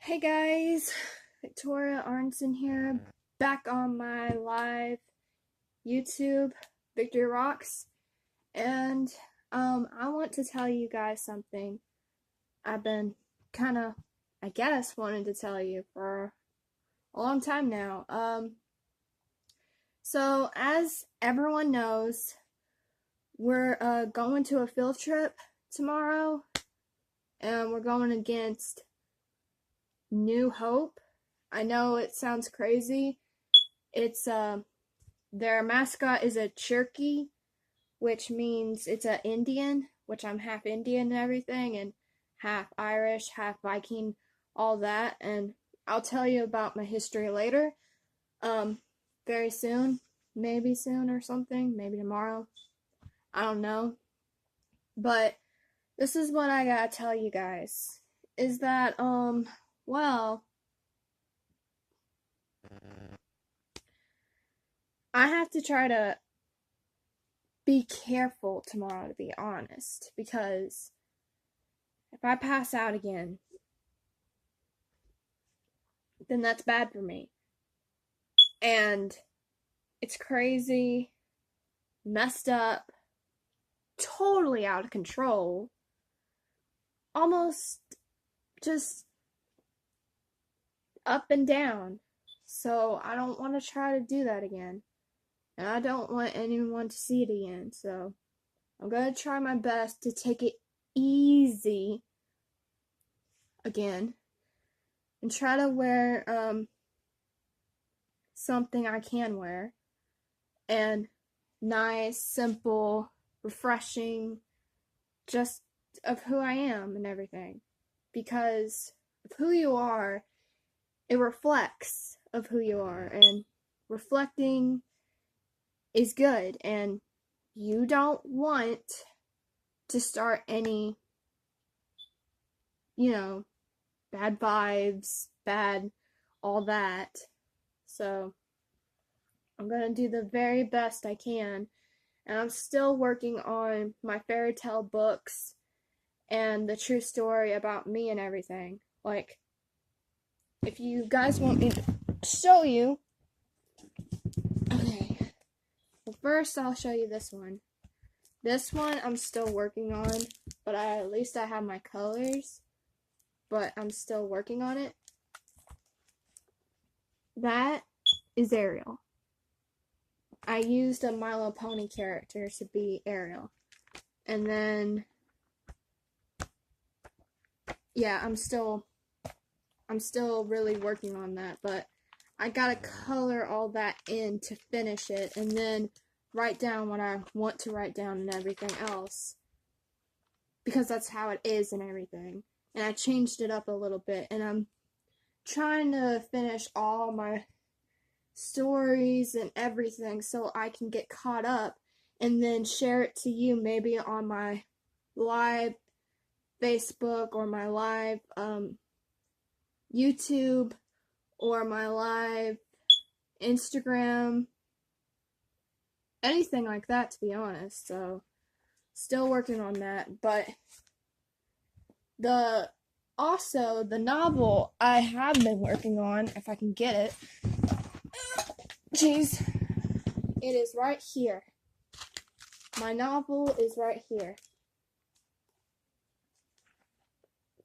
Hey guys, Victoria Arnson here, back on my live YouTube, Victory Rocks, and I want to tell you guys something I've been kind of, I guess, wanting to tell you for a long time now. So as everyone knows, we're going to a field trip tomorrow, and we're going against New Hope. I know it sounds crazy. It's their mascot is a Cherokee, which means it's a Indian, which I'm half Indian and everything, and half Irish, half Viking, all that. And I'll tell you about my history later. Very soon, maybe soon or something, maybe tomorrow. I don't know. But this is what I gotta tell you guys. Is that well, I have to try to be careful tomorrow, to be honest, because if I pass out again, then that's bad for me. And it's crazy, messed up, totally out of control, almost just up and down. So I don't want to try to do that again. And I don't want anyone to see it again. So I'm going to try my best to take it easy again and try to wear something I can wear and nice, simple, refreshing, just of who I am and everything. Because of who you are, it reflects of who you are, and reflecting is good, and you don't want to start any, bad vibes, bad all that. So I'm going to do the very best I can. And I'm still working on my fairy tale books and the true story about me and everything. Like, if you guys want me to show you. Okay. Well, first I'll show you this one. This one I'm still working on, but at least I have my colors. But I'm still working on it. That is Ariel. I used a My Little Pony character to be Ariel. And then, yeah, I'm still really working on that, but I gotta color all that in to finish it, and then write down what I want to write down and everything else, because that's how it is and everything. And I changed it up a little bit, and I'm trying to finish all my stories and everything so I can get caught up and then share it to you, maybe on my live Facebook or my live YouTube or my live Instagram, anything like that, to be honest. So still working on that. But the novel I have been working on, if I can get it, jeez, it is right here. My novel is right here.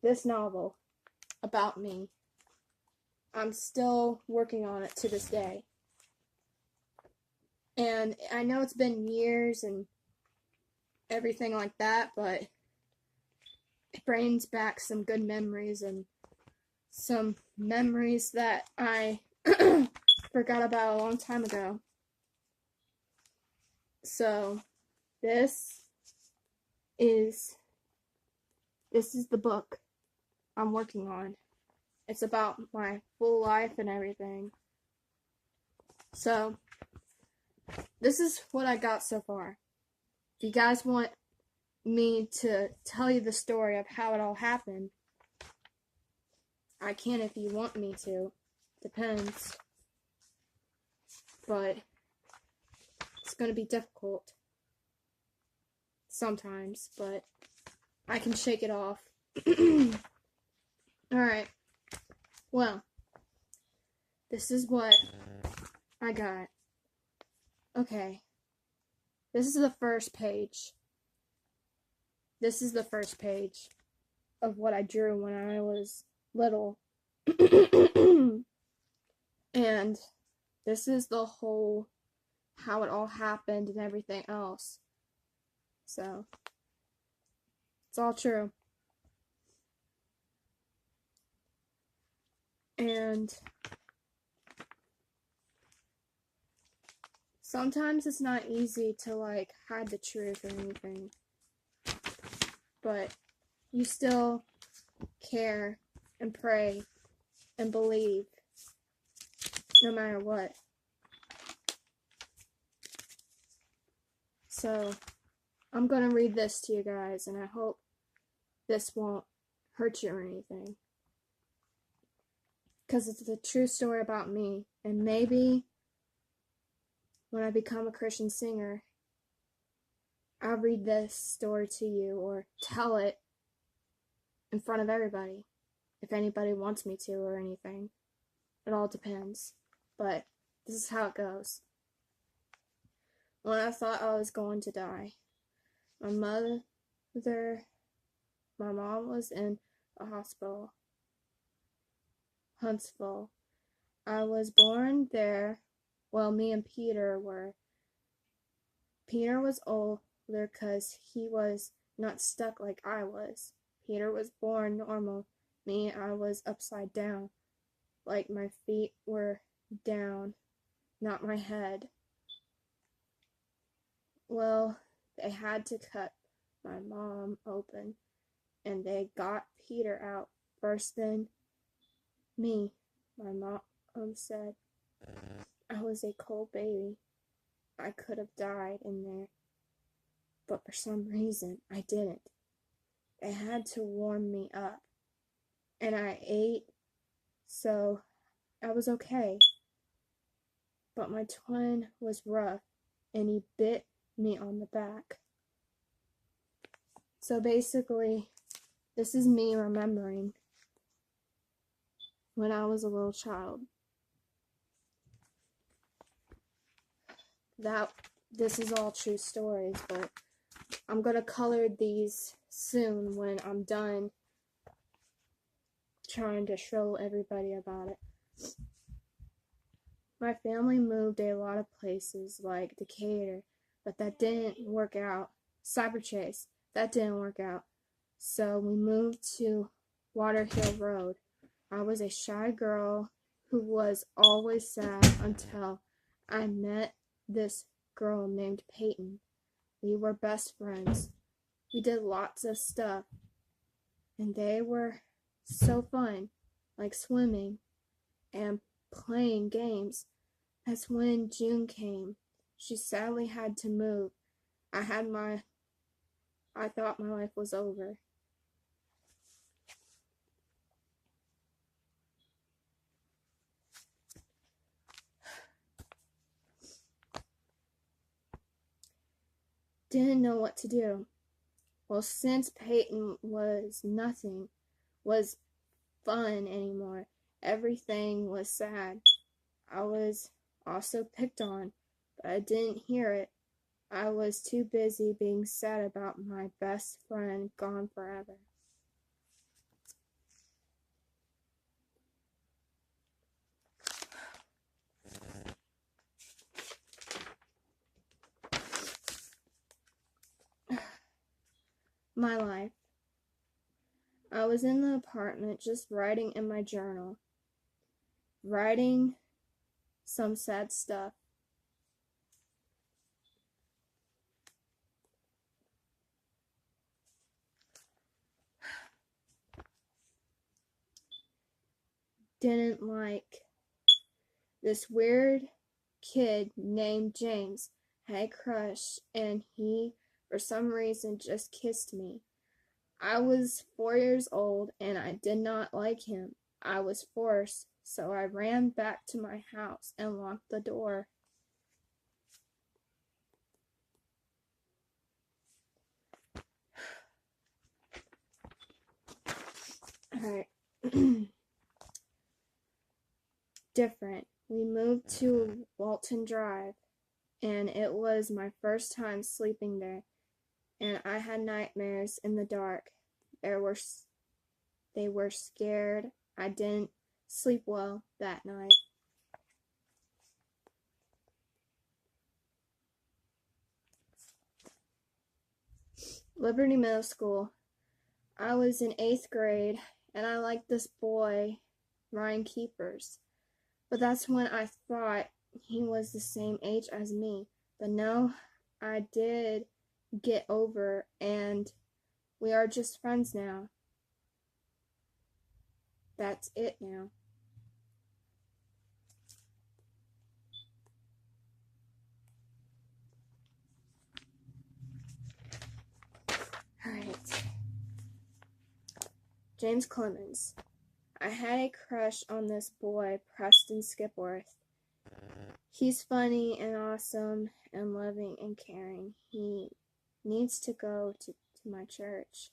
This novel about me. I'm still working on it to this day. And I know it's been years and everything like that, but it brings back some good memories and some memories that I forgot about a long time ago. So this is the book I'm working on. It's about my full life and everything. So this is what I got so far. If you guys want me to tell you the story of how it all happened, I can if you want me to. Depends. But it's going to be difficult sometimes, but I can shake it off. Alright. Well, this is what I got. Okay. This is the first page. This is the first page of what I drew when I was little. And this is the whole, how it all happened and everything else. So, it's all true. And sometimes it's not easy to, like, hide the truth or anything. But you still care and pray and believe no matter what. So, I'm gonna read this to you guys, and I hope this won't hurt you or anything. Because it's a true story about me, and maybe when I become a Christian singer, I'll read this story to you or tell it in front of everybody, if anybody wants me to or anything. It all depends. But this is how it goes. When I thought I was going to die, my mom was in a hospital, Huntsville. I was born there. Well, me and Peter were. Peter was older because he was not stuck like I was. Peter was born normal. Me, I was upside down, like my feet were down, not my head. Well, they had to cut my mom open, and they got Peter out first, then me. My mom said I was a cold baby. I could have died in there, but for some reason I didn't. They had to warm me up, and I ate, so I was okay. But my twin was rough, and he bit me on the back. So basically, this is me remembering when I was a little child. This is all true stories, but I'm gonna color these soon when I'm done trying to show everybody about it. My family moved a lot of places like Decatur, but that didn't work out. Cyberchase, that didn't work out. So we moved to Waterhill Road. I was a shy girl who was always sad until I met this girl named Peyton. We were best friends. We did lots of stuff, and they were so fun, like swimming and playing games. As when June came, she sadly had to move. I thought my life was over. Didn't know what to do. Well, since Peyton was fun anymore, everything was sad. I was also picked on, but I didn't hear it. I was too busy being sad about my best friend gone forever. My life. I was in the apartment just writing in my journal. Writing some sad stuff. Didn't like this weird kid named James. Had a crush, and he, for some reason, just kissed me. I was 4 years old, and I did not like him. I was forced, so I ran back to my house and locked the door. Alright. different. We moved to Walton Drive, and it was my first time sleeping there, and I had nightmares in the dark. They were scared. I didn't sleep well that night. Liberty Middle School. I was in 8th grade, and I liked this boy, Ryan Keepers. But that's when I thought he was the same age as me. But no, I did get over, and we are just friends now. That's it now. Alright. James Clemens. I had a crush on this boy, Preston Skipworth. He's funny and awesome and loving and caring. He needs to go to my church.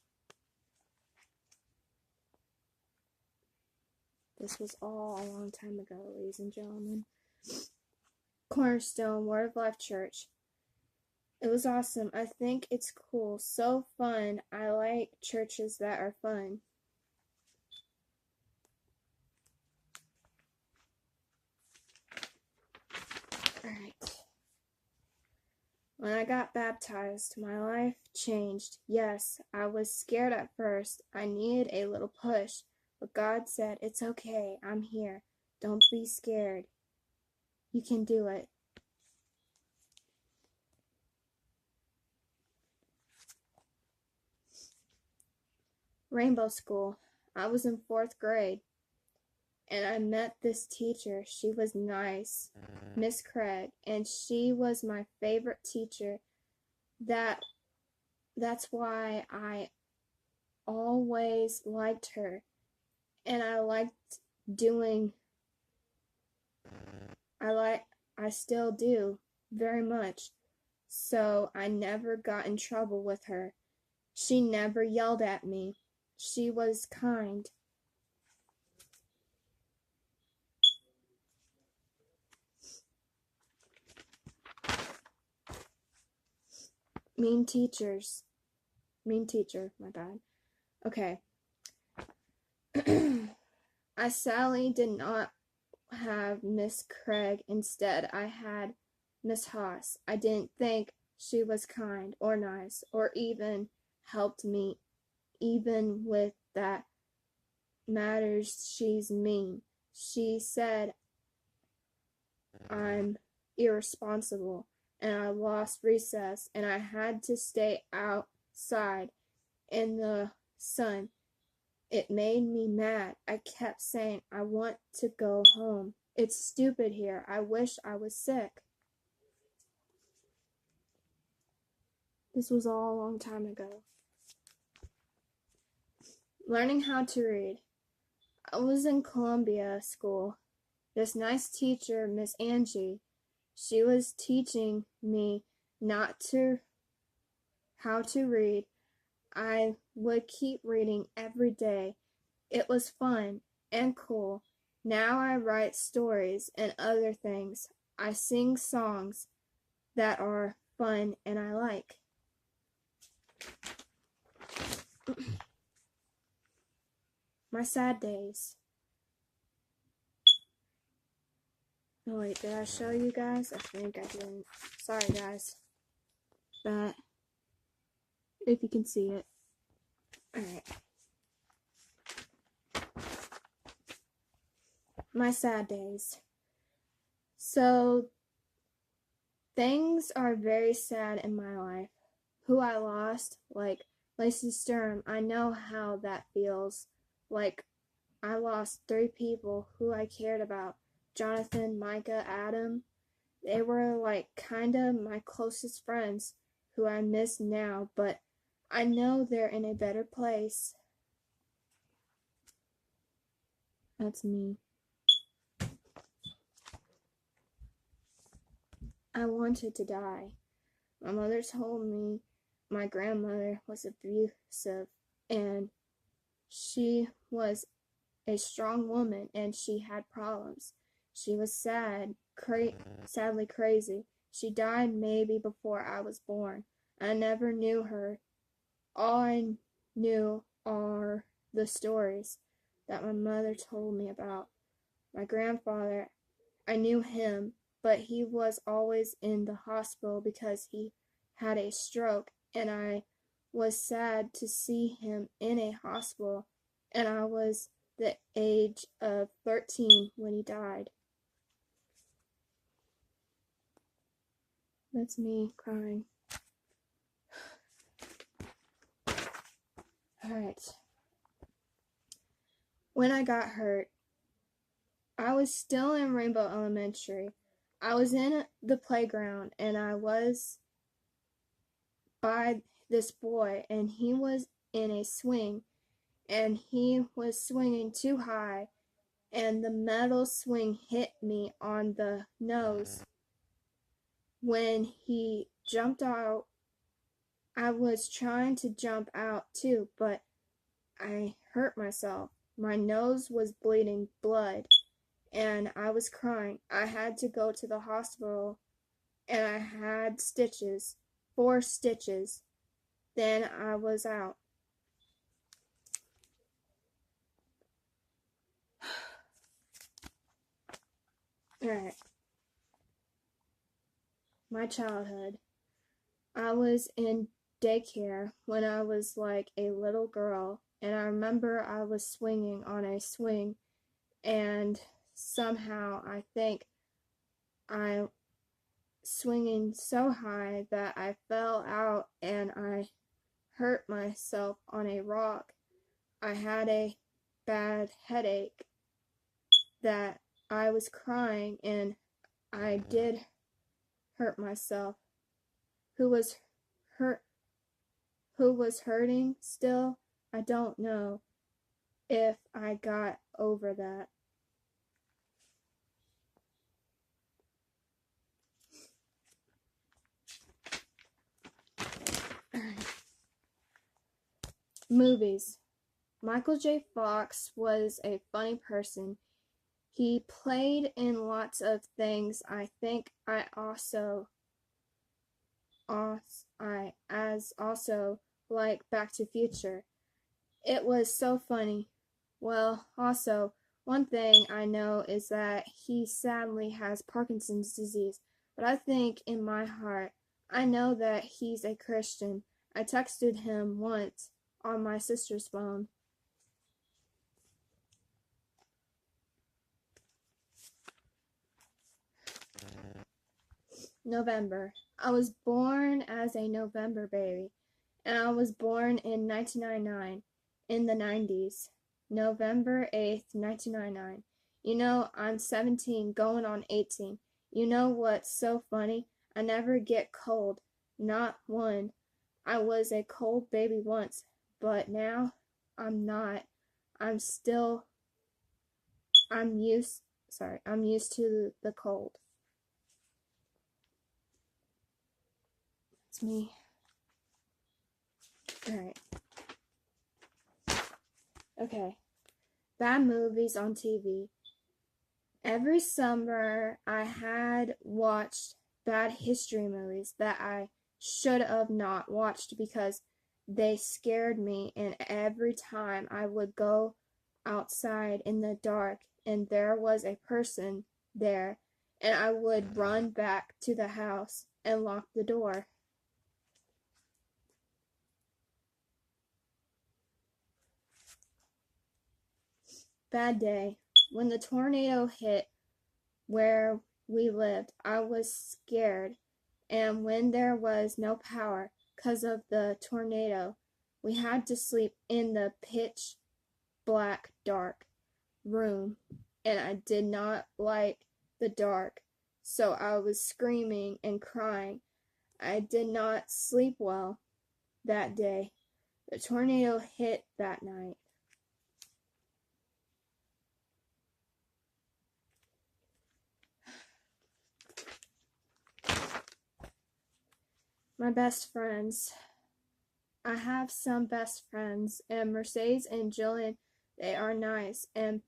This was all a long time ago, ladies and gentlemen. Cornerstone Word of Life Church. It was awesome. I think it's cool. So fun. I like churches that are fun. Alright. When I got baptized, my life changed. Yes, I was scared at first. I needed a little push. But God said, "It's okay. I'm here. Don't be scared. You can do it." Rainbow School. I was in 4th grade, and I met this teacher. She was nice, Miss Craig, and she was my favorite teacher. That's why I always liked her, and I still do very much. So I never got in trouble with her. She never yelled at me. She was kind. Mean teacher, my bad. Okay. I sadly did not have Miss Craig. Instead, I had Miss Haas. I didn't think she was kind or nice or even helped me. Even with that matters, she's mean. She said I'm irresponsible, and I lost recess, and I had to stay outside in the sun. It made me mad. I kept saying, "I want to go home. It's stupid here. I wish I was sick." This was all a long time ago. Learning how to read. I was in Columbia school. This nice teacher, Miss Angie, she was teaching me how to read. I would keep reading every day. It was fun and cool. Now I write stories and other things. I sing songs that are fun and I like. My sad days. Oh wait, did I show you guys? I think I didn't. Sorry guys. But if you can see it. Alright. My sad days. So, things are very sad in my life. Who I lost, like Lacey Sturm, I know how that feels. Like, I lost 3 people who I cared about. Jonathan, Micah, Adam. They were like kinda my closest friends who I miss now, but I know they're in a better place. That's me. I wanted to die. My mother told me my grandmother was abusive, and she was a strong woman and she had problems. She was sadly crazy. She died maybe before I was born. I never knew her. All I knew are the stories that my mother told me about. My grandfather, I knew him, but he was always in the hospital because he had a stroke, and I was sad to see him in a hospital, and I was the age of 13 when he died. That's me crying. Alright. When I got hurt, I was still in Rainbow Elementary. I was in the playground, and I was by this boy, and he was in a swing, and he was swinging too high, and the metal swing hit me on the nose. When he jumped out, I was trying to jump out too, but I hurt myself. My nose was bleeding blood, and I was crying. I had to go to the hospital, and I had stitches, 4 stitches. Then I was out. Alright. My childhood. I was in daycare when I was like a little girl, and I remember I was swinging on a swing, and somehow I think I swinging so high that I fell out and I hurt myself on a rock. I had a bad headache that I was crying, and I did hurt myself. Who was hurt? Who was hurting still? I don't know if I got over that. Movies. Michael J. Fox was a funny person. He played in lots of things. I think I also like Back to the Future. It was so funny. Well, also, one thing I know is that he sadly has Parkinson's disease, but I think in my heart, I know that he's a Christian. I texted him once on my sister's phone. November. I was born as a November baby, and I was born in 1999, in the 90s. November 8th, 1999. You know, I'm 17, going on 18. You know what's so funny? I never get cold. Not one. I was a cold baby once, but now I'm not. I'm still, I'm used, I'm used to the cold. It's me. Alright. Okay. Bad movies on TV. Every summer I had watched bad history movies that I should have not watched because they scared me, and every time I would go outside in the dark and there was a person there, and I would run back to the house and lock the door. Bad day. When the tornado hit where we lived, I was scared, and when there was no power because of the tornado, we had to sleep in the pitch black dark room, and I did not like the dark, so I was screaming and crying. I did not sleep well that day. The tornado hit that night. My best friends. I have some best friends, and Mercedes and Jillian, they are nice, and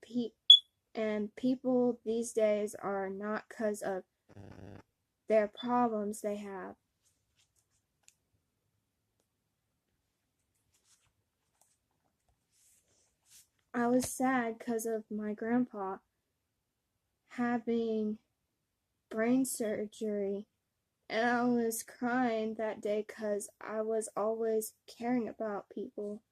And people these days are not because of their problems they have. I was sad because of my grandpa having brain surgery, and I was crying that day because I was always caring about people.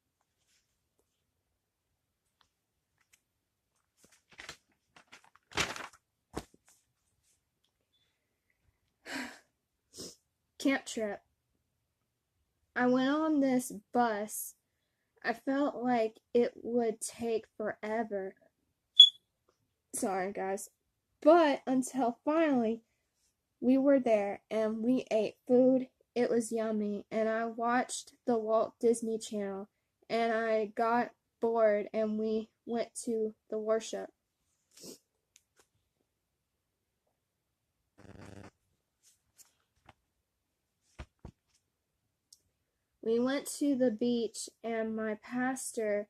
Camp trip. I went on this bus. I felt like it would take forever. Sorry, guys. But until finally we were there and we ate food. It was yummy. And I watched the Walt Disney Channel and I got bored and we went to the worship. We went to the beach and my pastor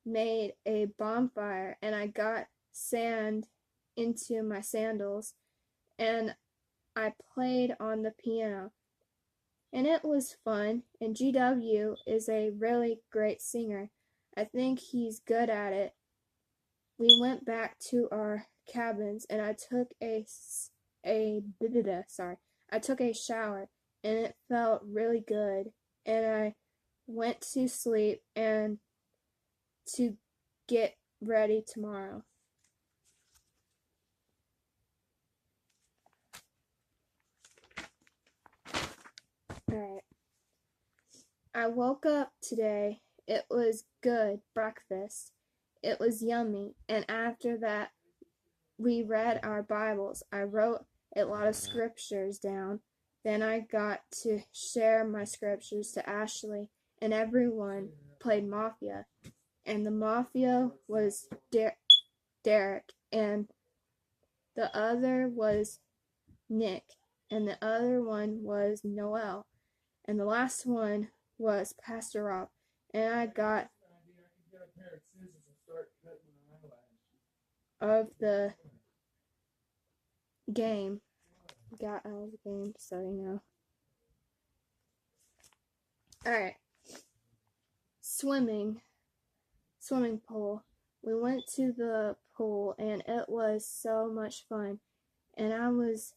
made a bonfire and I got sand into my sandals and I played on the piano. And it was fun, and GW is a really great singer. I think he's good at it. We went back to our cabins and I took a shower and it felt really good and I went to sleep and to get ready tomorrow. Alright. I woke up today. It was good breakfast. It was yummy. And after that, we read our Bibles. I wrote a lot of scriptures down. Then I got to share my scriptures to Ashley, and everyone played Mafia. And the Mafia was Derek, and the other was Nick, and the other one was Noel, and the last one was Pastor Rob. And I got of the game. Got out of the game, so you know. Alright. Swimming pool. We went to the pool and it was so much fun. And I was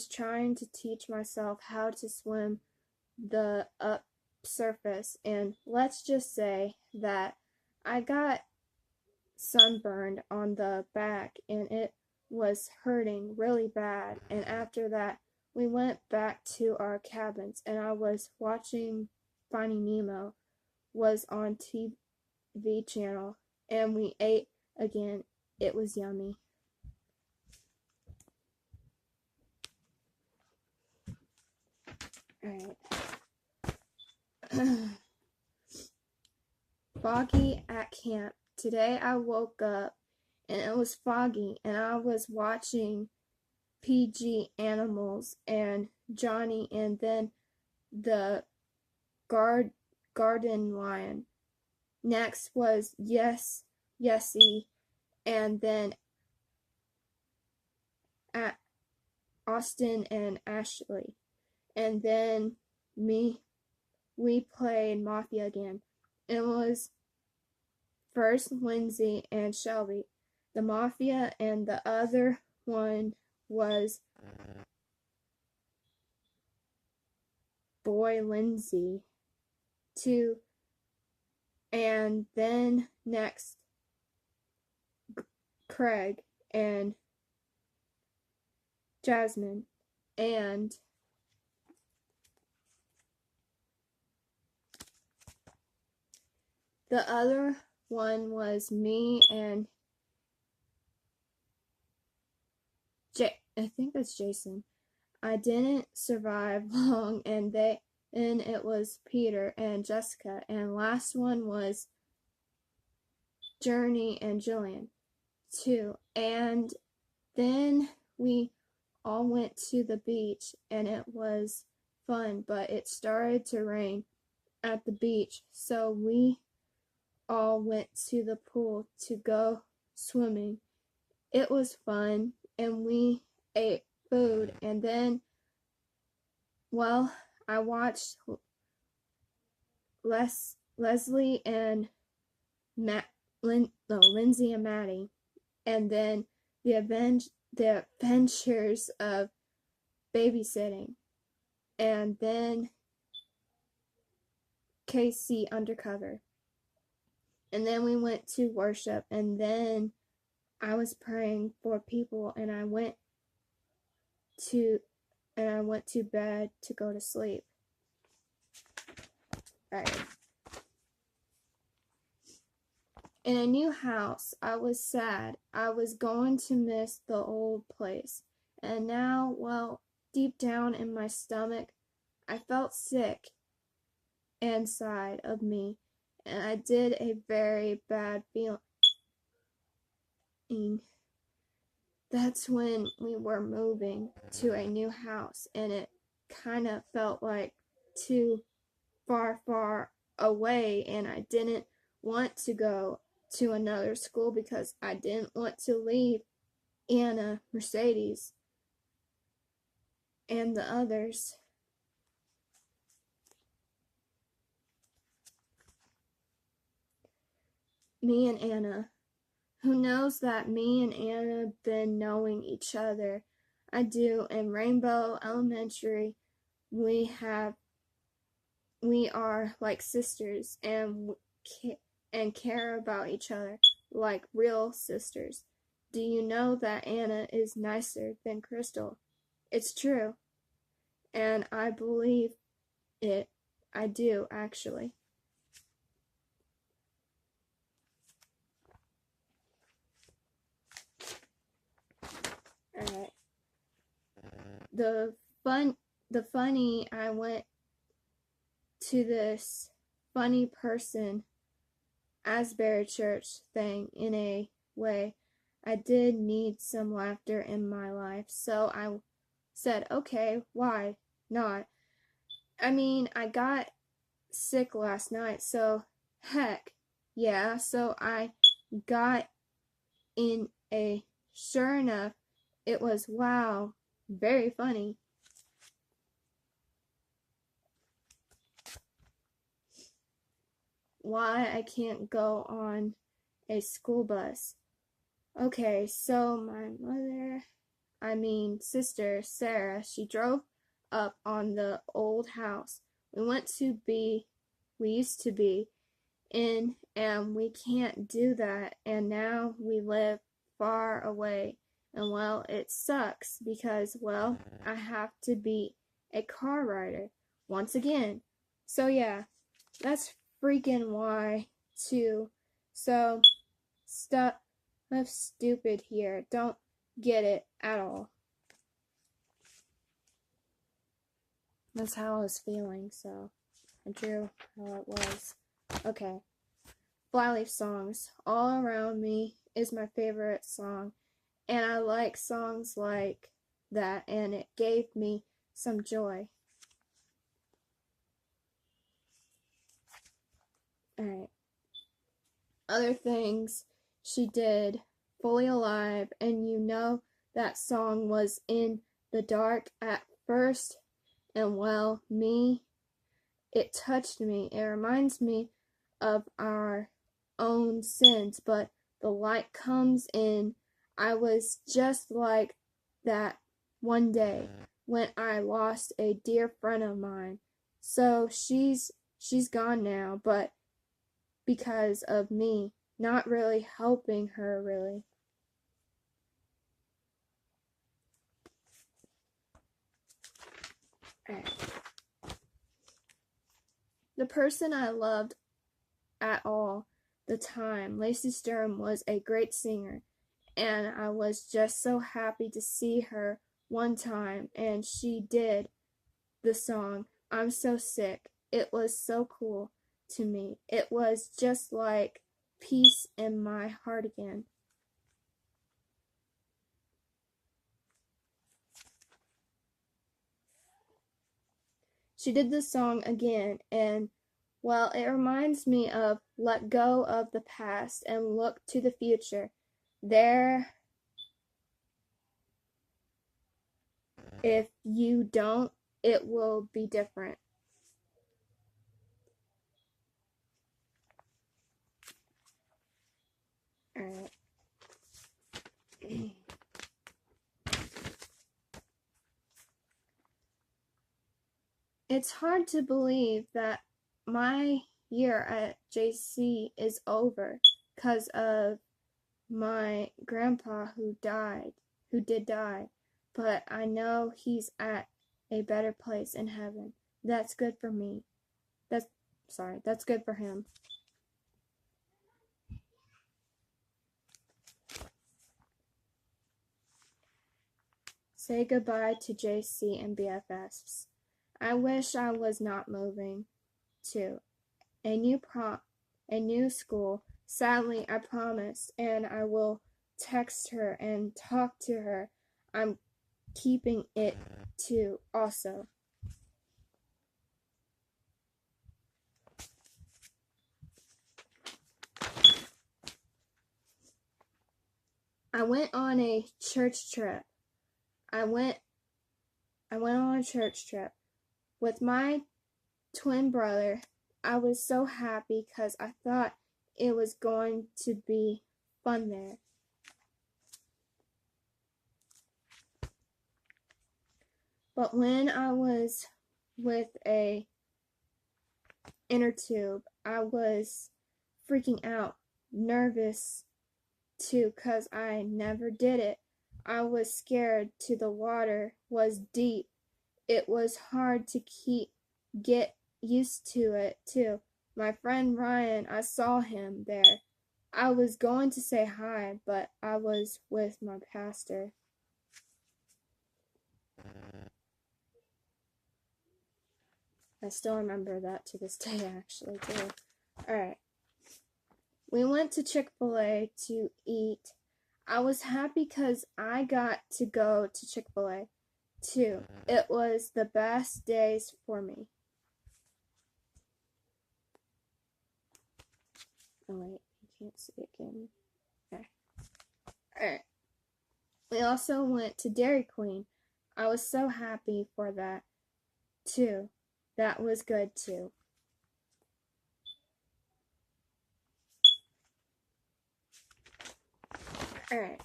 trying to teach myself how to swim the up surface. And let's just say that I got sunburned on the back and it was hurting really bad. And after that, we went back to our cabins and I was watching Finding Nemo was on TV channel and we ate again. It was yummy. Alright. Foggy at camp. Today I woke up and it was foggy and I was watching PG Animals and Johnny and then the Garden Lion. Next was Yessie and then at Austin and Ashley. And then we played Mafia again. It was first Lindsay and Shelby, the Mafia, and the other one was Boy Lindsay. Two, and then next Craig and Jasmine, and the other one was me and I think that's Jason. I didn't survive long, and it was Peter and Jessica, and last one was Journey and Jillian too. And then we all went to the beach and it was fun, but it started to rain at the beach, so we all went to the pool to go swimming, it was fun, and we ate food, and then, well, I watched Leslie and Lindsay and Maddie, and then the adventures of babysitting, and then KC Undercover, and then we went to worship, and then I was praying for people, and I went to bed to go to sleep. Right. In a new house, I was sad. I was going to miss the old place. And now, well, deep down in my stomach, I felt sick inside of me. And I did a very bad feeling. That's when we were moving to a new house. And it kind of felt like too far away. And I didn't want to go to another school because I didn't want to leave Anna, Mercedes, and the others. Me and Anna. Who knows that me and Anna have been knowing each other? I do. In Rainbow Elementary, we are like sisters and care about each other like real sisters. Do you know that Anna is nicer than Crystal? It's true, and I believe it. I do, actually. Alright. I went to this funny person Asbury Church thing in a way. I did need some laughter in my life, so I said, okay, why not? I mean, I got sick last night, so heck, yeah, so I got in a, sure enough, it was, wow, very funny. Why I can't go on a school bus. Okay, so my sister, Sarah, she drove up on the old house we used to be in, and we can't do that, and now we live far away, and well, it sucks because, well, I have to be a car rider once again. So yeah, that's freaking why too. So stuff stupid here. Don't get it at all. That's how I was feeling, so I drew how it was. Okay. Flyleaf songs. All Around Me is my favorite song, and I like songs like that, and it gave me some joy. Alright. Other things she did, Fully Alive, and you know that song was in the dark at first, and well, it touched me. It reminds me of our own sins, but the light comes in. I was just like that one day when I lost a dear friend of mine. So she's gone now, but because of me, not really helping her really. The person I loved at all the time, Lacey Sturm, was a great singer, and I was just so happy to see her one time, and she did the song I'm So Sick. It was so cool to me. It was just like peace in my heart again. She did the song again, and well, it reminds me of let go of the past and look to the future. There if you don't, it will be different. Alright. It's hard to believe that my year at JC is over because of my grandpa who did die, but I know he's at a better place in heaven. That's good for me. That's good for him. Say goodbye to JC and BFFs. I wish I was not moving to a new school. Sadly, I promised, and I will text her and talk to her. I'm keeping it too also. I went on a church trip. I went on a church trip with my twin brother. I was so happy because I thought it was going to be fun there. But when I was with a inner tube, I was freaking out, nervous too, because I never did it. I was scared too. The water was deep. It was hard to get used to it too. My friend Ryan, I saw him there. I was going to say hi, but I was with my pastor. I still remember that to this day, actually, too. Alright. We went to Chick-fil-A to eat. I was happy because I got to go to Chick-fil-A, too. It was the best days for me. Oh, wait. You can't see it again. Okay. Alright. We also went to Dairy Queen. I was so happy for that, too. That was good, too. Alright.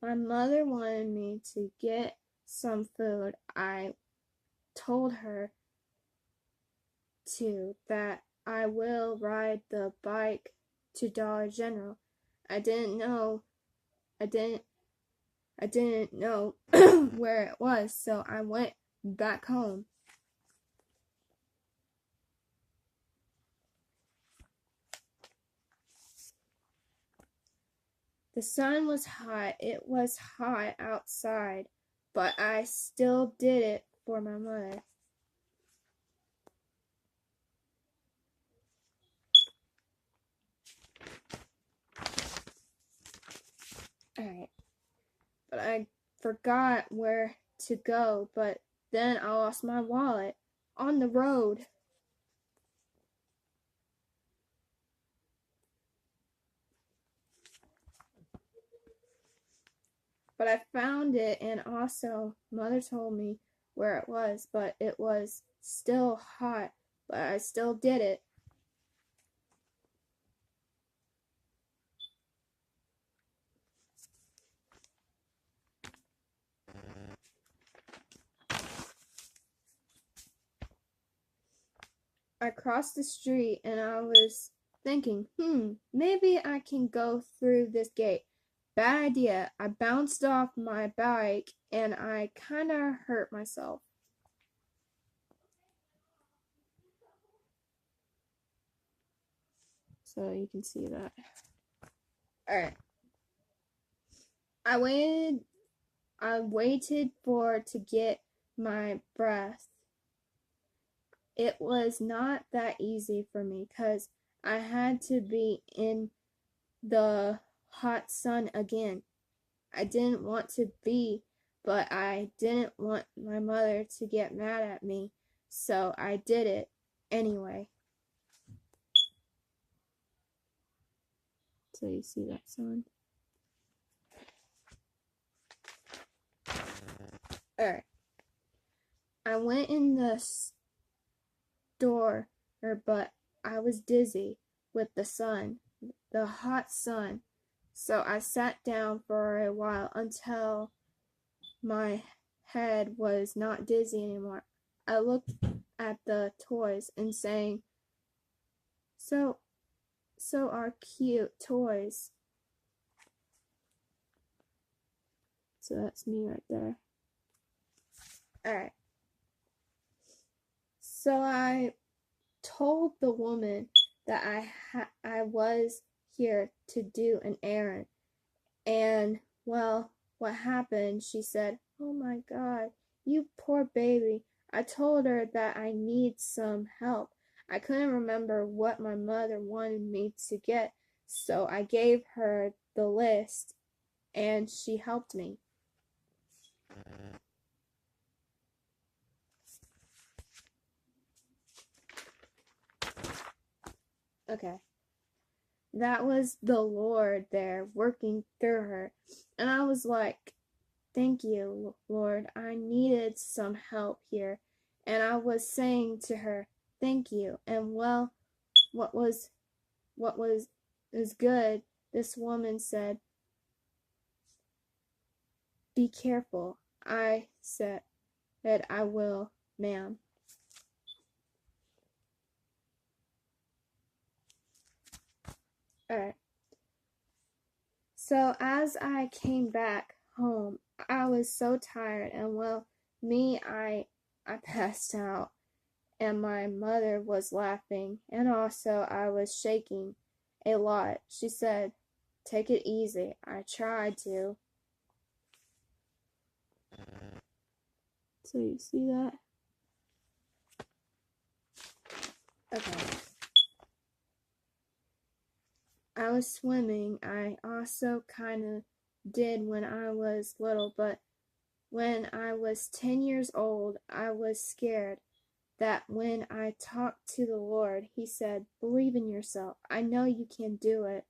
My mother wanted me to get some food. I told her that I will ride the bike to Dollar General. I didn't know where it was, so I went back home. The sun was hot. It was hot outside, but I still did it for my mother. Alright. But I forgot where to go, but then I lost my wallet on the road. But I found it, and also Mother told me where it was, but it was still hot, but I still did it. I crossed the street and I was thinking, maybe I can go through this gate. Bad idea. I bounced off my bike and I kinda hurt myself. So you can see that. Alright. I waited for to get my breath. It was not that easy for me because I had to be in the hot sun again. I didn't want to be, but I didn't want my mother to get mad at me, so I did it anyway. So you see that sun? Alright. I went in the store, but I was dizzy with the sun, the hot sun. So I sat down for a while until my head was not dizzy anymore. I looked at the toys and saying, so are cute toys. So that's me right there. Alright. So I told the woman that I was here to do an errand. And, well, what happened, she said, "Oh my God, you poor baby." I told her that I need some help. I couldn't remember what my mother wanted me to get, so I gave her the list and she helped me. Okay. That was the Lord there working through her. And I was like, "Thank you, Lord. I needed some help here." And I was saying to her, "Thank you." And well, what was is good, this woman said, "Be careful." I said, "I will, ma'am." Alright. So as I came back home, I was so tired, and well, I passed out, and my mother was laughing, and also I was shaking a lot. She said, "Take it easy." I tried to. So you see that? Okay. I was swimming. I also kind of did when I was little, but when I was 10 years old, I was scared that when I talked to the Lord, He said, "Believe in yourself. I know you can do it.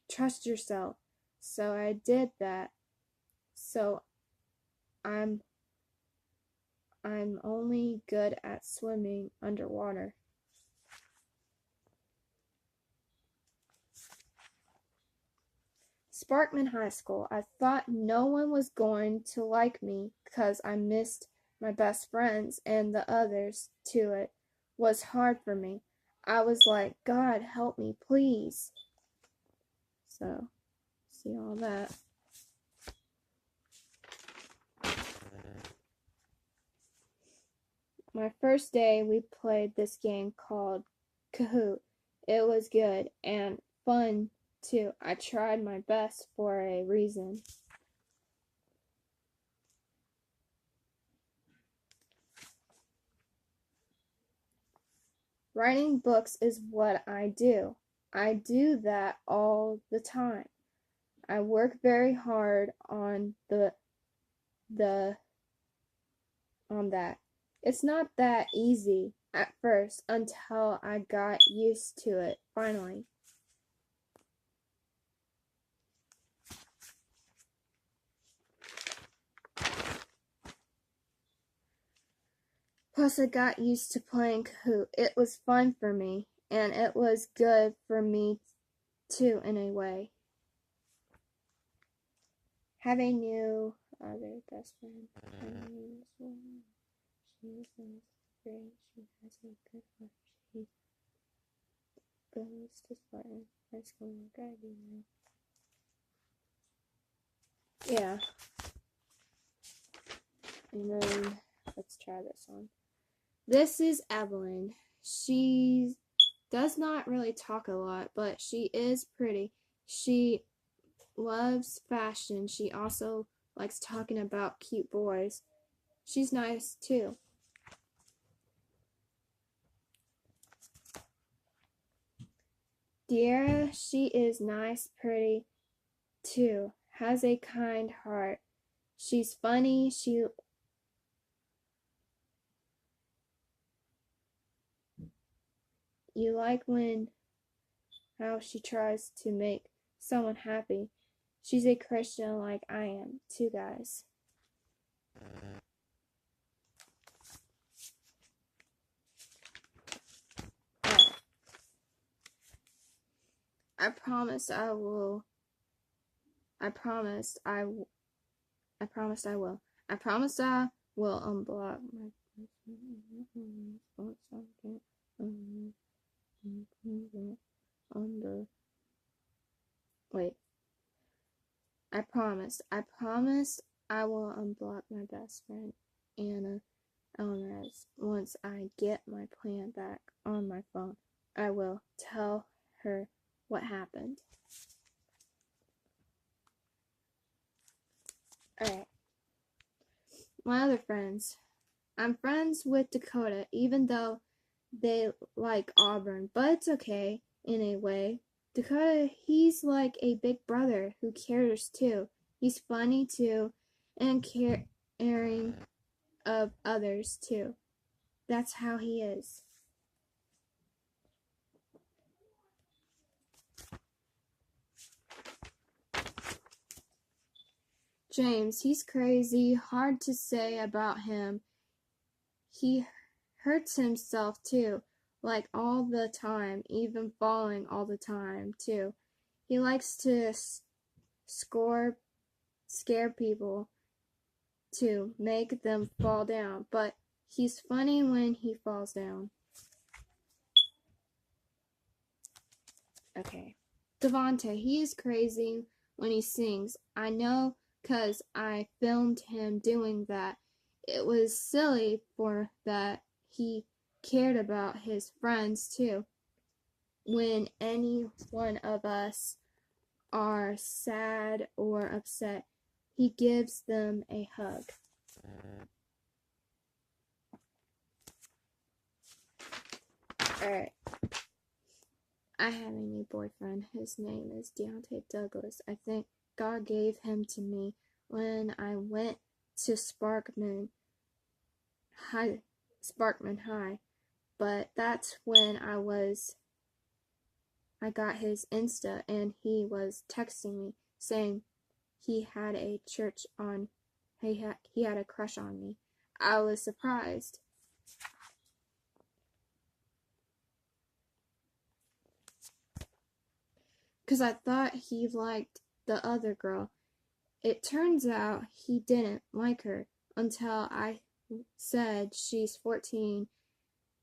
Trust yourself." So I did that. So I'm only good at swimming underwater. Sparkman High School. I thought no one was going to like me because I missed my best friends, and the others to it was hard for me. I was like, "God, help me, please." So, see all that. My first day, we played this game called Kahoot. It was good and fun too. I tried my best for a reason. Writing books is what I do. I do that all the time. I work very hard on the on that. It's not that easy at first until I got used to it finally. Plus, I got used to playing Kahoot. It was fun for me, and it was good for me too, in a way. Have a new other best friend. Her name is Lauren. She is great. She has a good heart. She goes to Spartan High School gradually. Yeah. And then let's try this one. This is Evelyn. She does not really talk a lot, but she is pretty. She loves fashion. She also likes talking about cute boys. She's nice too. Deara, she is nice, pretty too. Has a kind heart. She's funny. You like when how she tries to make someone happy. She's a Christian like I am, too, guys. I promise I will. I promise I will. I promise I will. I promise I will unblock my under. Wait. I promise. I promise I will unblock my best friend Anna Alvarez once I get my plan back on my phone. I will tell her what happened. Alright. My other friends. I'm friends with Dakota, even though they like Auburn, but it's okay in a way. Dakota, he's like a big brother who cares too. He's funny too, and caring of others too. That's how he is. James, he's crazy, hard to say about him. He hurts himself too, like all the time, even falling all the time too. He likes to scare people to make them fall down, but he's funny when he falls down. Okay. Devontae, he is crazy when he sings. I know 'cause I filmed him doing that. It was silly for that. He cared about his friends too. When any one of us are sad or upset, he gives them a hug. Alright. I have a new boyfriend. His name is Deontay Douglas. I think God gave him to me when I went to Sparkman High. But that's when I got his Insta and he was texting me saying he had a crush on me. I was surprised. Because I thought he liked the other girl. It turns out he didn't like her until I said she's 14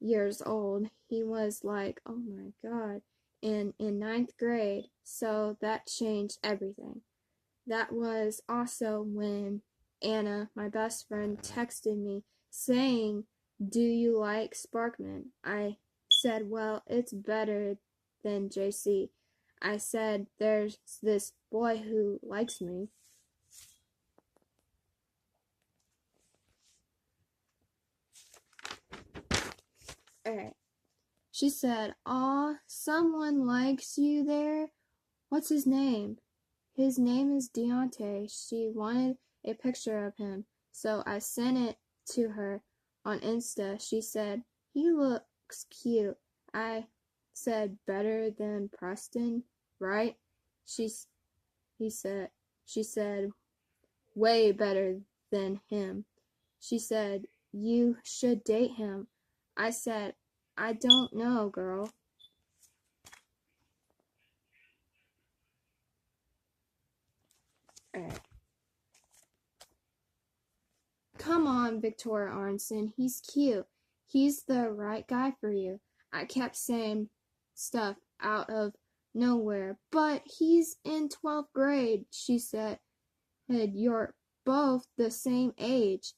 years old. He was like, oh my god, in 9th grade, so that changed everything. That was also when Anna, my best friend, texted me saying, do you like Sparkman? I said, well, it's better than JC. I said, there's this boy who likes me. Alright. She said, aw, someone likes you there? What's his name? His name is Deontay. She wanted a picture of him, so I sent it to her on Insta. She said, he looks cute. I said, better than Preston, right? She said, way better than him. She said, you should date him. I said, I don't know, girl. Alright. Come on, Victoria Arnson. He's cute. He's the right guy for you. I kept saying stuff out of nowhere, but he's in 12th grade, she said. You're both the same age.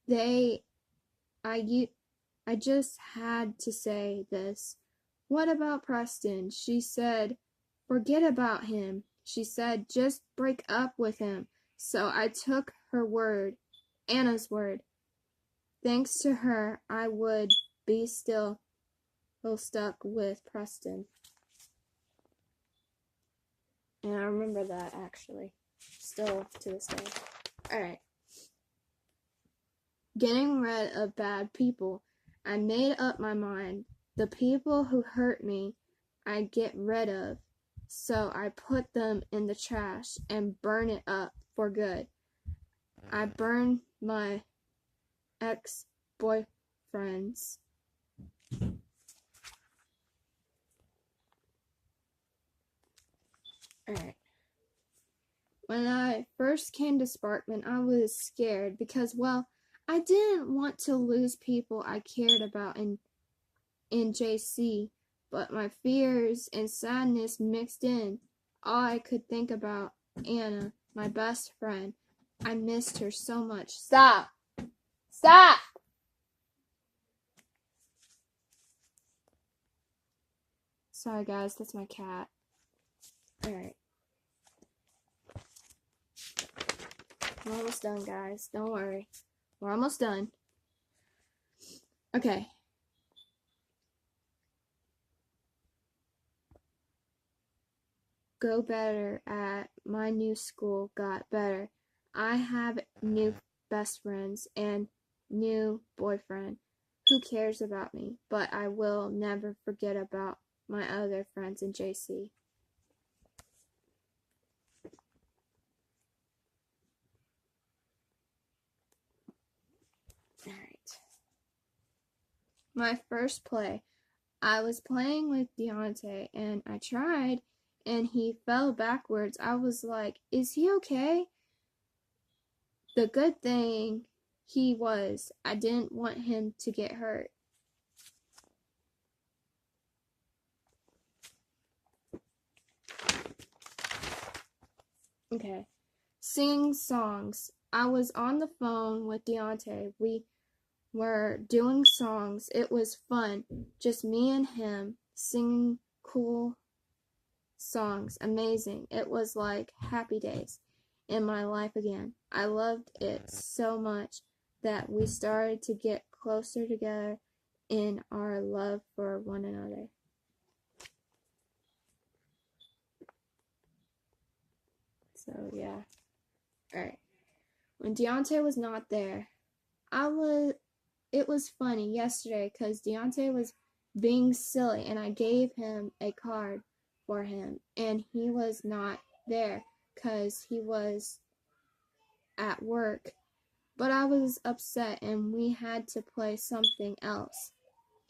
I just had to say this. What about Preston? She said, forget about him. She said, just break up with him. So I took her word, Anna's word. Thanks to her, I would be still stuck with Preston. And I remember that, actually. Still to this day. Alright. Getting rid of bad people. I made up my mind. The people who hurt me, I get rid of. So I put them in the trash and burn it up for good. I burned my ex-boyfriends. Alright. When I first came to Sparkman, I was scared because, well, I didn't want to lose people I cared about in JC, but my fears and sadness mixed in. All I could think about Anna, my best friend. I missed her so much. Stop! Stop! Sorry guys, that's my cat. Alright. We're almost done, guys. Don't worry. We're almost done. Okay. Go better at my new school got better. I have new best friends and new boyfriend who cares about me, but I will never forget about my other friends in JC. Alright. My first play. I was playing with Deontay and I tried and he fell backwards. I was like, is he okay? The good thing he was, I didn't want him to get hurt. Okay. Singing songs. I was on the phone with Deontay. We were doing songs. It was fun. Just me and him singing cool songs. Amazing. It was like happy days in my life again. I loved it so much that we started to get closer together in our love for one another. So yeah. Alright. When Deontay was not there, it was funny yesterday because Deontay was being silly and I gave him a card for him and he was not there because he was at work. But I was upset and we had to play something else.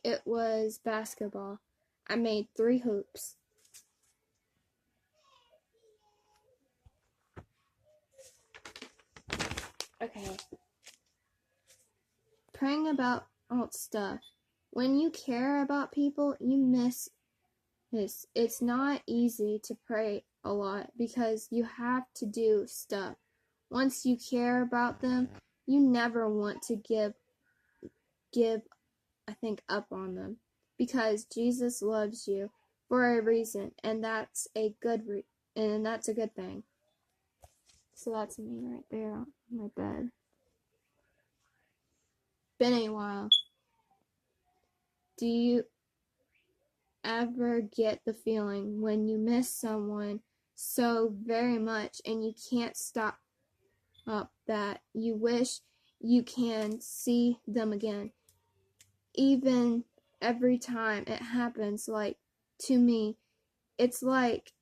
It was basketball. I made 3 hoops. Okay. Praying about stuff. When you care about people, you miss this. It's not easy to pray a lot because you have to do stuff. Once you care about them, you never want to give I think up on them because Jesus loves you for a reason and that's a good thing. So that's me right there on my bed. Been a while. Do you ever get the feeling when you miss someone so very much and you can't stop up that you wish you can see them again? Even every time it happens, like to me, it's like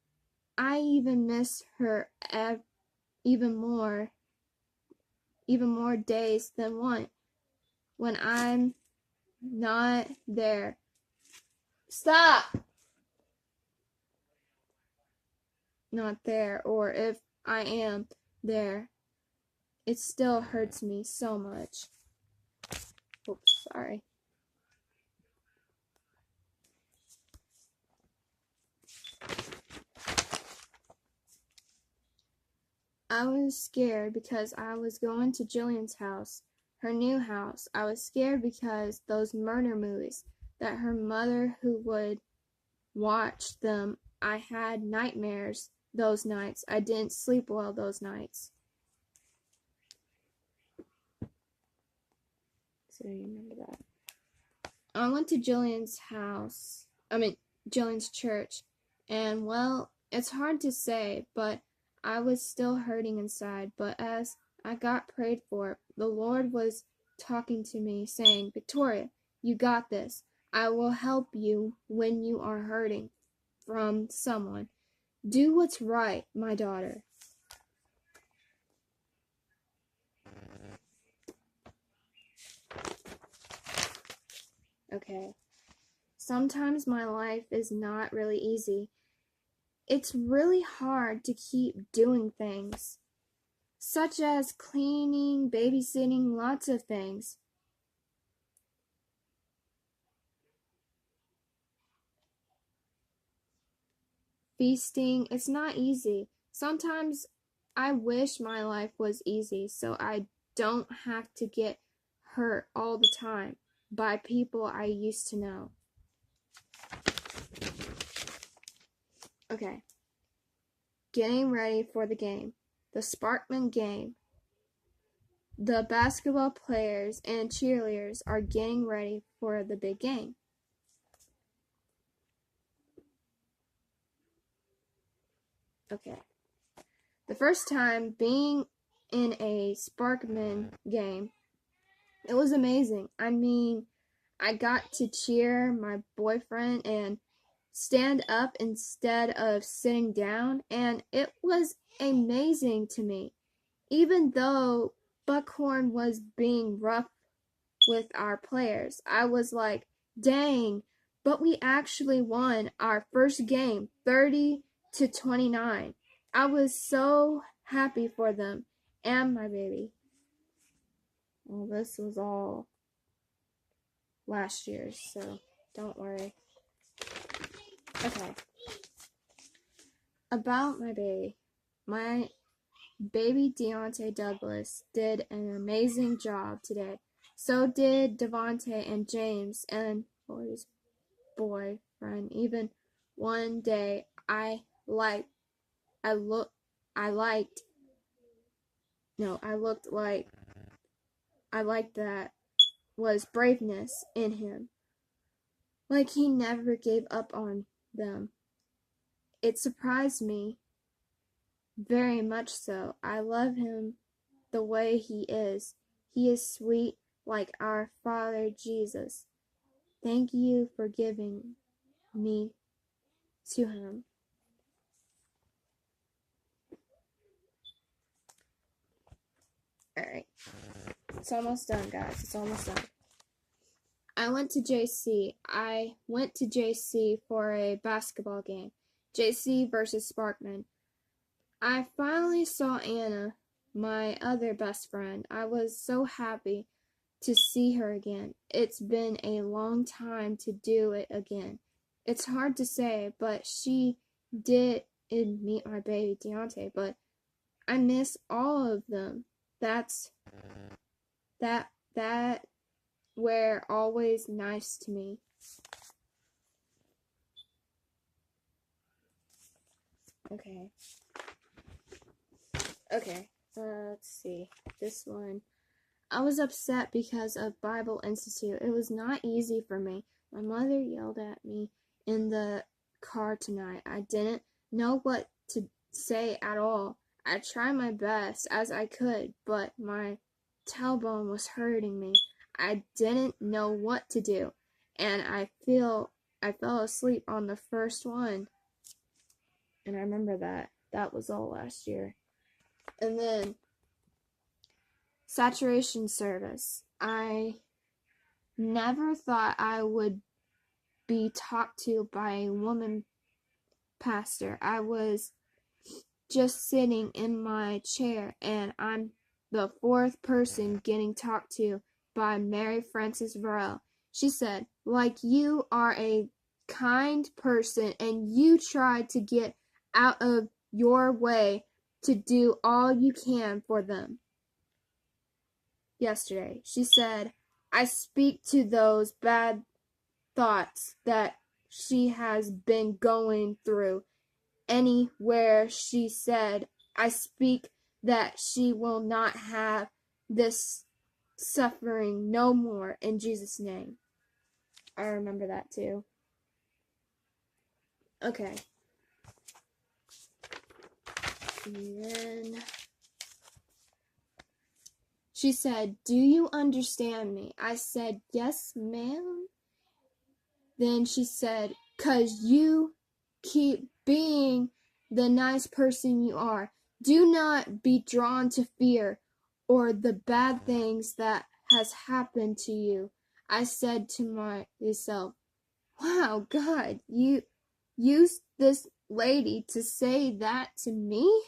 I even miss her even more days than one when I'm not there. Stop! Not there, or if I am there, it still hurts me so much. Oops, sorry. I was scared because I was going to Jillian's house, her new house. I was scared because those murder movies that her mother who would watch them, I had nightmares those nights. I didn't sleep well those nights. So you remember that. I went to Jillian's church, and well, it's hard to say, but I was still hurting inside. But as I got prayed for, the Lord was talking to me, saying, Victoria, you got this. I will help you when you are hurting from someone. Do what's right, my daughter. Okay. Sometimes my life is not really easy. it's really hard to keep doing things, such as cleaning, babysitting, lots of things. Feasting, it's not easy. Sometimes I wish my life was easy so I don't have to get hurt all the time by people I used to know. Okay. Getting ready for the game. The Sparkman game. The basketball players and cheerleaders are getting ready for the big game. Okay. The first time being in a Sparkman game, it was amazing. I mean, I got to cheer my boyfriend and stand up instead of sitting down, and it was amazing to me. Even though Buckhorn was being rough with our players, I was like, dang, but we actually won our first game 30-29. I was so happy for them and my baby. Well, this was all last year, so don't worry. Okay. About my baby. My baby Deontay Douglas did an amazing job today. So did Devontae and James and his boyfriend. Even one day I looked that was braveness in him. Like he never gave up on them. It surprised me very much so. I love him the way he is. He is sweet like our Father Jesus. Thank you for giving me to him. Alright. It's almost done, guys. It's almost done. I went to JC for a basketball game. JC versus Sparkman. I finally saw Anna, my other best friend. I was so happy to see her again. It's been a long time to do it again. It's hard to say, but she did meet my baby Deontay, but I miss all of them. That were always nice to me. Okay. Let's see. This one. I was upset because of Bible Institute. It was not easy for me. My mother yelled at me in the car tonight. I didn't know what to say at all. I tried my best as I could, but my tailbone was hurting me. I didn't know what to do, and I fell asleep on the first one. And I remember that. That was all last year. And then saturation service. I never thought I would be talked to by a woman pastor. I was just sitting in my chair, and I'm the fourth person getting talked to by Mary Frances Varell. She said, like you are a kind person and you tried to get out of your way to do all you can for them. Yesterday, she said, I speak to those bad thoughts that she has been going through. Anywhere she said, I speak that she will not have this suffering no more in Jesus' name. I remember that too. Okay. And then she said, do you understand me? I said, yes, ma'am. Then she said, 'cause you keep being the nice person you are. Do not be drawn to fear or the bad things that has happened to you. I said to myself, wow, God, you used this lady to say that to me?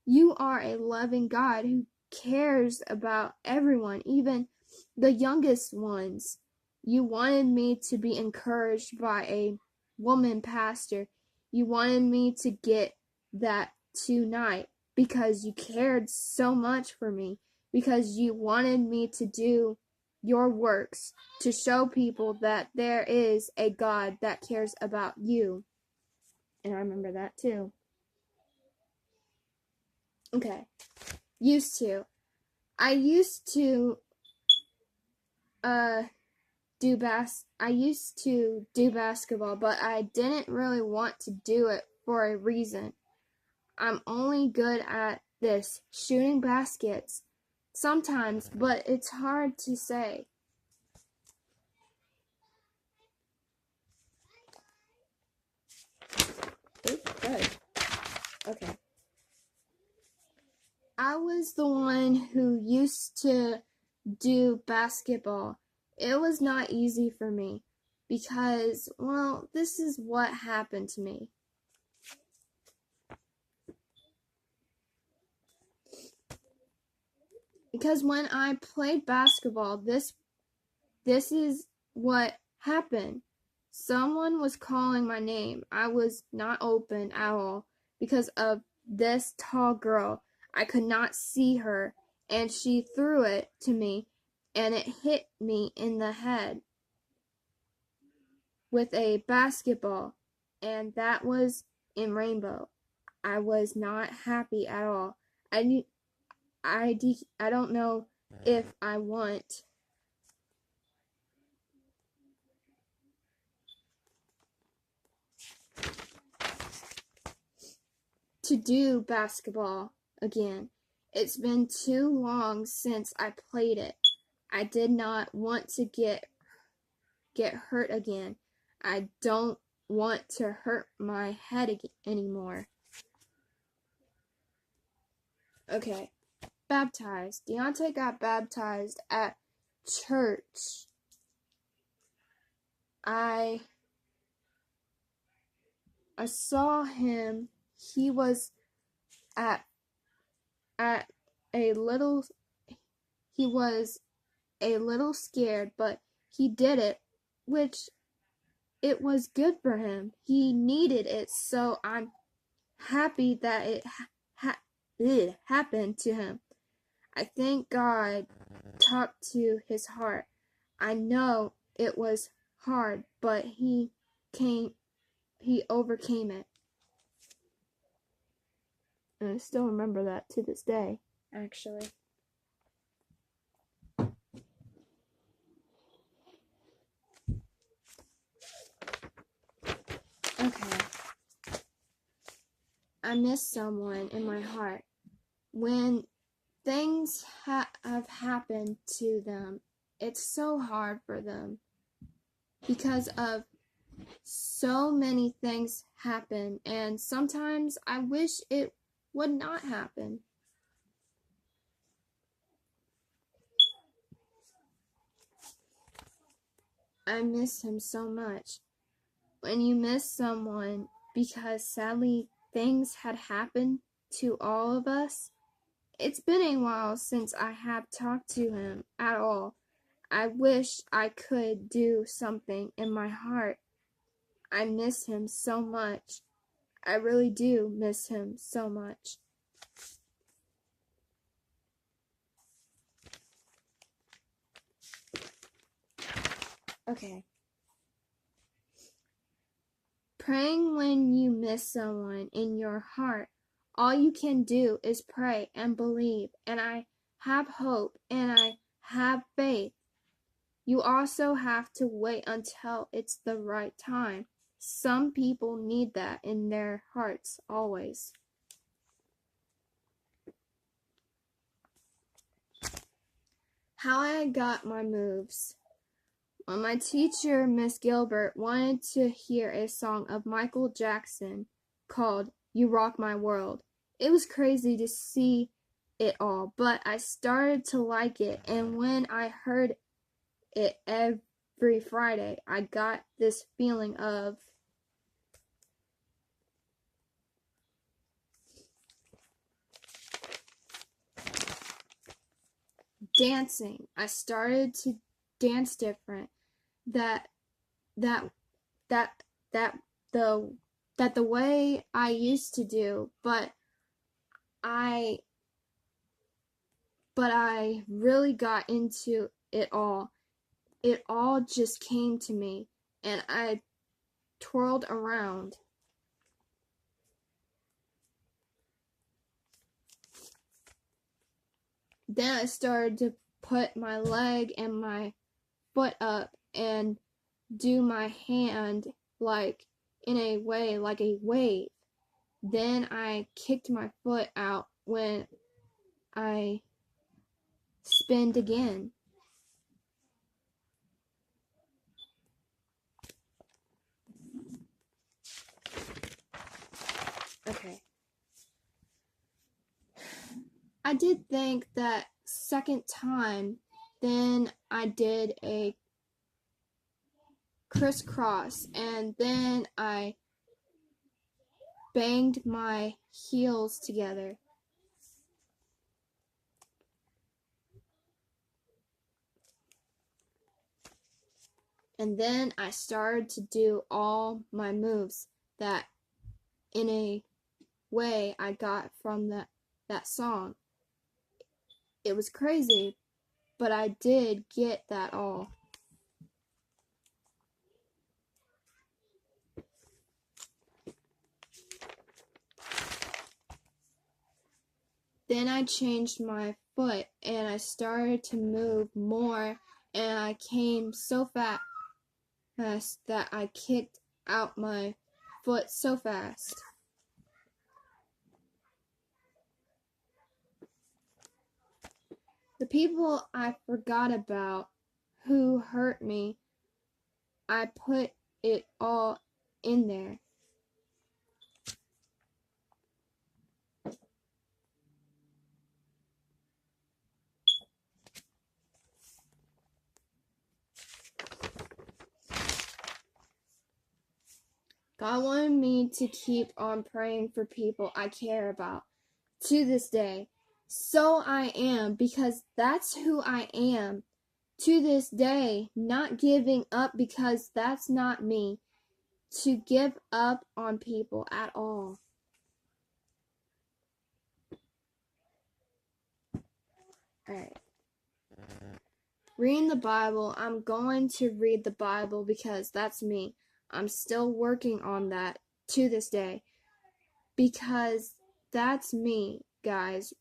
You are a loving God who cares about everyone, even the youngest ones. You wanted me to be encouraged by a woman pastor. You wanted me to get that tonight because you cared so much for me, because you wanted me to do your works to show people that there is a God that cares about you. And I remember that too. Okay. Used to. I used to do basketball, but I didn't really want to do it for a reason. I'm only good at this, shooting baskets sometimes, but it's hard to say. Oops, good. Okay. I was the one who used to do basketball. It was not easy for me because, well, this is what happened to me. Because when I played basketball, this is what happened. Someone was calling my name. I was not open at all because of this tall girl. I could not see her, and she threw it to me, and it hit me in the head with a basketball, and that was in Rainbow. I was not happy at all. I don't know if I want to do basketball again. It's been too long since I played it. I did not want to get hurt again. I don't want to hurt my head anymore. Okay. Baptized. Deontay got baptized at church. I saw him. He was at a little he was a little scared, but he did it, which it was good for him. He needed it, so I'm happy that it happened to him. I think God talked to his heart. I know it was hard, but he overcame it. And I still remember that to this day, actually. Okay. I miss someone in my heart. When things have happened to them, it's so hard for them because of so many things happen, and sometimes I wish it would not happen. I miss him so much. When you miss someone because sadly things had happened to all of us, it's been a while since I have talked to him at all. I wish I could do something in my heart. I miss him so much. I really do miss him so much. Okay. Praying when you miss someone in your heart. All you can do is pray and believe, and I have hope and I have faith. You also have to wait until it's the right time. Some people need that in their hearts always. How I got my moves. When my teacher, Miss Gilbert, wanted to hear a song of Michael Jackson called You Rock My World. It was crazy to see it all, but I started to like it, and when I heard it every Friday, I got this feeling of dancing. I started to dance different. That that that that the way I used to do, but I really got into it all. It all just came to me, and I twirled around. Then I started to put my leg and my foot up and do my hand like in a way, like a wave. Then I kicked my foot out when I spinned again. Okay. I did think that second time, then I did a crisscross, and then I banged my heels together. And then I started to do all my moves that in a way I got from that song. It was crazy, but I did get that all. Then I changed my foot and I started to move more, and I came so fast that I kicked out my foot so fast. The people I forgot about who hurt me, I put it all in there. God wanted me to keep on praying for people I care about to this day. So I am, because that's who I am to this day, not giving up, because that's not me to give up on people at all. Alright. Reading the Bible, I'm going to read the Bible because that's me. I'm still working on that to this day because that's me, guys.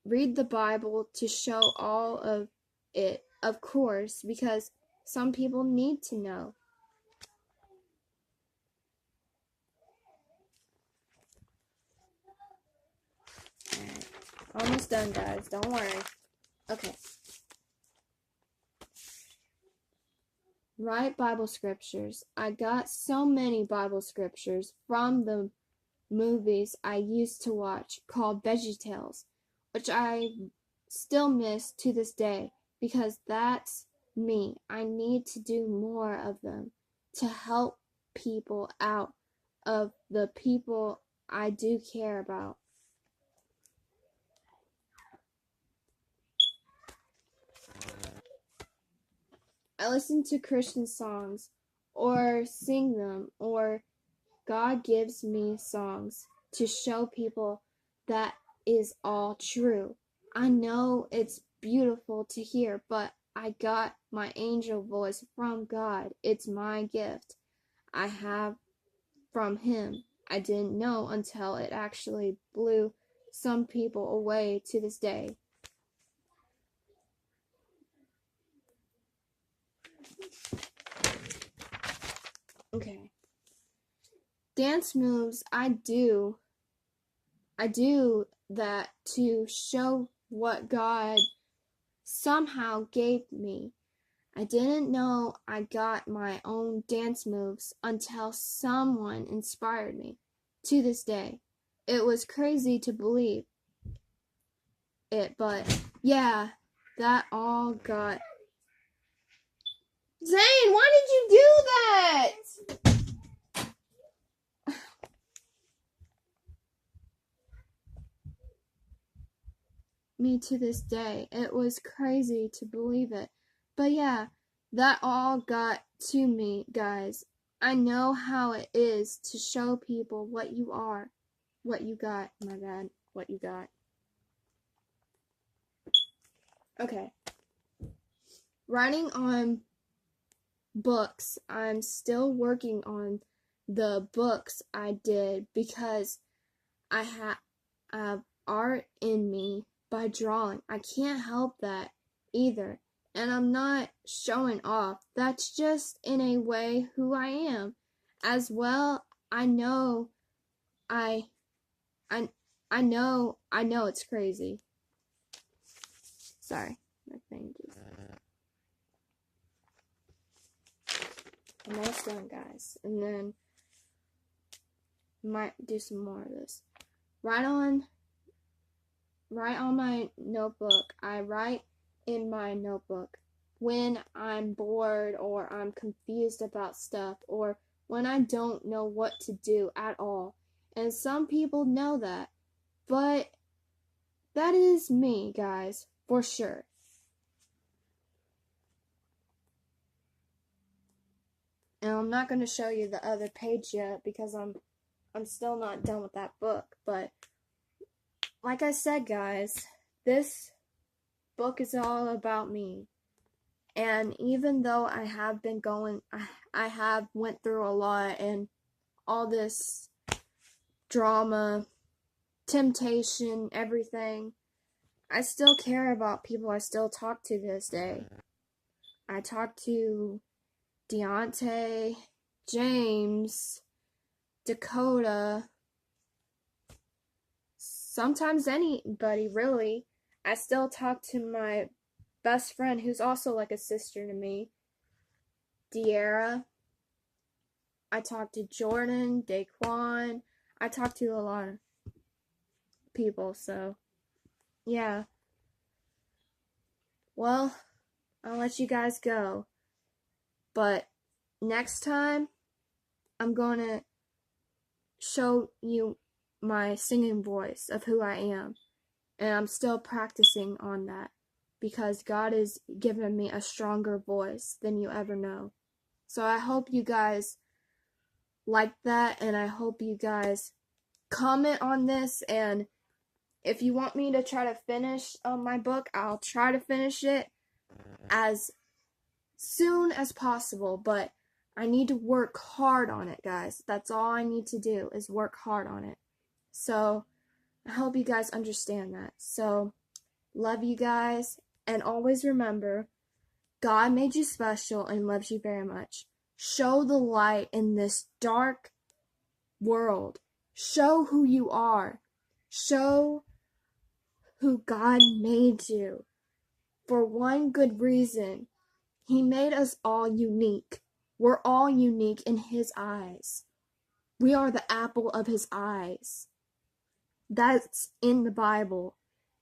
Read the Bible to show all of it, of course, because some people need to know. Alright. Almost done, guys. Don't worry. Okay. Write Bible scriptures. I got so many Bible scriptures from the movies I used to watch called VeggieTales, which I still miss to this day because that's me. I need to do more of them to help people out of the people I do care about. I listen to Christian songs or sing them, or God gives me songs to show people that is all true. I know it's beautiful to hear, but I got my angel voice from God. It's my gift I have from Him. I didn't know until it actually blew some people away to this day. Okay. Dance moves, I do that to show what God somehow gave me. I didn't know I got my own dance moves until someone inspired me to this day. It was crazy to believe it, but yeah, that all got... Zane, why did you do that? me to this day. It was crazy to believe it. But yeah, that all got to me, guys. I know how it is to show people what you are, what you got, my bad, what you got. Okay. Writing on books. I'm still working on the books I did because I have art in me by drawing. I can't help that either. And I'm not showing off. That's just in a way who I am. As well, I know I know it's crazy. Sorry, my thing just almost done, guys. And then might do some more of this. Write on my notebook. I write in my notebook when I'm bored or I'm confused about stuff or when I don't know what to do at all. And some people know that, but that is me, guys, for sure. And I'm not going to show you the other page yet because I'm still not done with that book, but like I said, guys, this book is all about me. And even though I have been I have went through a lot and all this drama, temptation, everything, I still care about people I still talk to this day. I talk to Deontay, James, Dakota, sometimes anybody, really. I still talk to my best friend, who's also like a sister to me, De'Ara. I talk to Jordan, Daquan. I talk to a lot of people, so yeah. Well, I'll let you guys go. But next time, I'm going to show you my singing voice of who I am. And I'm still practicing on that because God has given me a stronger voice than you ever know. So I hope you guys like that, and I hope you guys comment on this, and if you want me to try to finish my book, I'll try to finish it as soon as possible, but I need to work hard on it, guys. That's all I need to do is work hard on it. So I hope you guys understand that. So love you guys, and always remember, God made you special and loves you very much. Show the light in this dark world. Show who you are. Show who God made you. For one good reason. He made us all unique. We're all unique in His eyes. We are the apple of His eyes. That's in the Bible.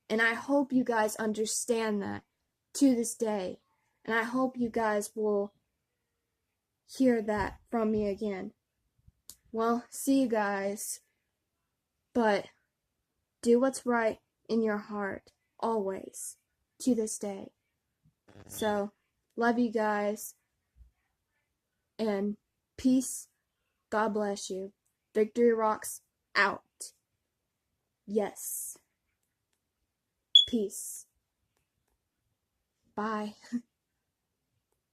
And I hope you guys understand that to this day. And I hope you guys will hear that from me again. Well, see you guys. But do what's right in your heart, always, to this day. So, love you guys. And peace. God bless you. Victory Rocks out. Yes. Peace. Bye.